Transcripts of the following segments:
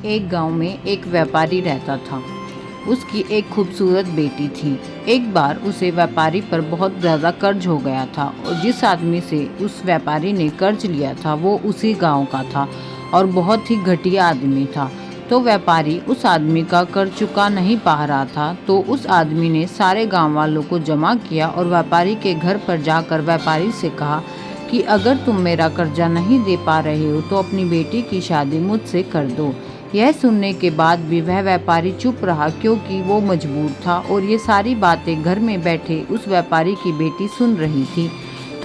एक गांव में एक व्यापारी रहता था। उसकी एक खूबसूरत बेटी थी। एक बार उसे व्यापारी पर बहुत ज़्यादा कर्ज हो गया था और जिस आदमी से उस व्यापारी ने कर्ज लिया था वो उसी गांव का था और बहुत ही घटिया आदमी था। तो व्यापारी उस आदमी का कर्ज चुका नहीं पा रहा था, तो उस आदमी ने सारे गांव वालों को जमा किया और व्यापारी के घर पर जाकर व्यापारी से कहा कि अगर तुम मेरा कर्जा नहीं दे पा रहे हो तो अपनी बेटी की शादी मुझसे कर दो। यह सुनने के बाद भी वह व्यापारी चुप रहा, क्योंकि वो मजबूर था और ये सारी बातें घर में बैठे उस व्यापारी की बेटी सुन रही थी।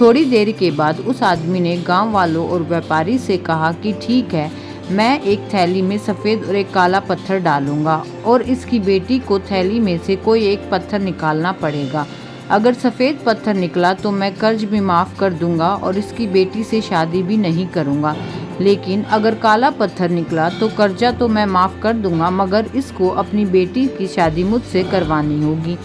थोड़ी देर के बाद उस आदमी ने गांव वालों और व्यापारी से कहा कि ठीक है, मैं एक थैली में सफ़ेद और एक काला पत्थर डालूंगा और इसकी बेटी को थैली में से कोई एक पत्थर निकालना पड़ेगा। अगर सफ़ेद पत्थर निकला तो मैं कर्ज भी माफ़ कर दूंगा और इसकी बेटी से शादी भी नहीं करूंगा, लेकिन अगर काला पत्थर निकला तो कर्जा तो मैं माफ़ कर दूंगा, मगर इसको अपनी बेटी की शादी मुझसे करवानी होगी।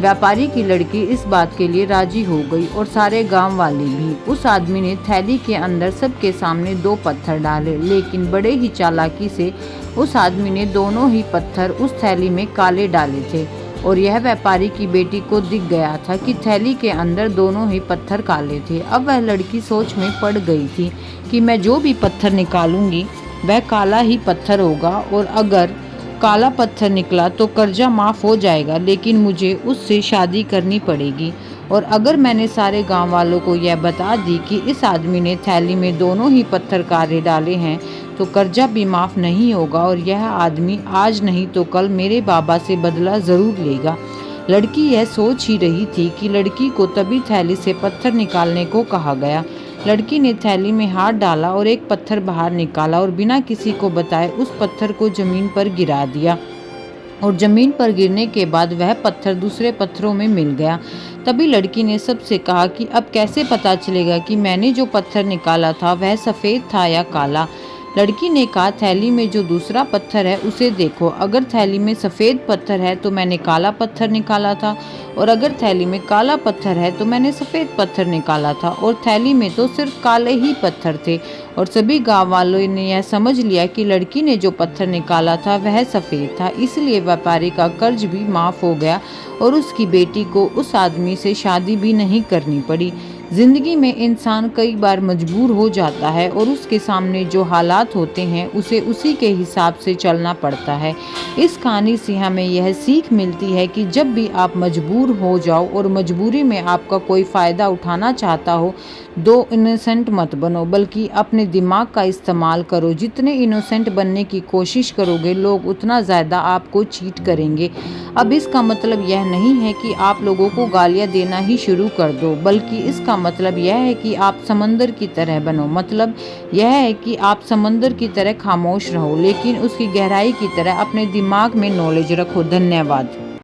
व्यापारी की लड़की इस बात के लिए राजी हो गई और सारे गांव वाले भी। उस आदमी ने थैली के अंदर सबके सामने 2 पत्थर डाले, लेकिन बड़े ही चालाकी से उस आदमी ने दोनों ही पत्थर उस थैली में काले डाले थे और यह व्यापारी की बेटी को दिख गया था कि थैली के अंदर दोनों ही पत्थर काले थे। अब वह लड़की सोच में पड़ गई थी कि मैं जो भी पत्थर निकालूंगी वह काला ही पत्थर होगा और अगर काला पत्थर निकला तो कर्जा माफ़ हो जाएगा, लेकिन मुझे उससे शादी करनी पड़ेगी। और अगर मैंने सारे गांव वालों को यह बता दी कि इस आदमी ने थैली में दोनों ही पत्थर काले डाले हैं तो कर्जा भी माफ़ नहीं होगा और यह आदमी आज नहीं तो कल मेरे बाबा से बदला ज़रूर लेगा। लड़की यह सोच ही रही थी कि लड़की को तभी थैली से पत्थर निकालने को कहा गया। लड़की ने थैली में हाथ डाला और एक पत्थर बाहर निकाला और बिना किसी को बताए उस पत्थर को ज़मीन पर गिरा दिया और ज़मीन पर गिरने के बाद वह पत्थर दूसरे पत्थरों में मिल गया। तभी लड़की ने सबसे कहा कि अब कैसे पता चलेगा कि मैंने जो पत्थर निकाला था वह सफ़ेद था या काला। लड़की ने कहा, थैली में जो दूसरा पत्थर है उसे देखो, अगर थैली में सफ़ेद पत्थर है तो मैंने काला पत्थर निकाला था और अगर थैली में काला पत्थर है तो मैंने सफ़ेद पत्थर निकाला था और थैली में तो सिर्फ काले ही पत्थर थे। और सभी गांव वालों ने यह समझ लिया कि लड़की ने जो पत्थर निकाला था वह सफ़ेद था, इसलिए व्यापारी का कर्ज भी माफ़ हो गया और उसकी बेटी को उस आदमी से शादी भी नहीं करनी पड़ी। ज़िंदगी में इंसान कई बार मजबूर हो जाता है और उसके सामने जो हालात होते हैं उसे उसी के हिसाब से चलना पड़ता है। इस कहानी से हमें यह सीख मिलती है कि जब भी आप मजबूर हो जाओ और मजबूरी में आपका कोई फ़ायदा उठाना चाहता हो, दो इनोसेंट मत बनो, बल्कि अपने दिमाग का इस्तेमाल करो। जितने इनोसेंट बनने की कोशिश करोगे लोग उतना ज़्यादा आपको चीट करेंगे। अब इसका मतलब यह नहीं है कि आप लोगों को गालियाँ देना ही शुरू कर दो, बल्कि इसका मतलब यह है कि आप समंदर की तरह बनो। मतलब यह है कि आप समंदर की तरह खामोश रहो, लेकिन उसकी गहराई की तरह अपने दिमाग में नॉलेज रखो। धन्यवाद।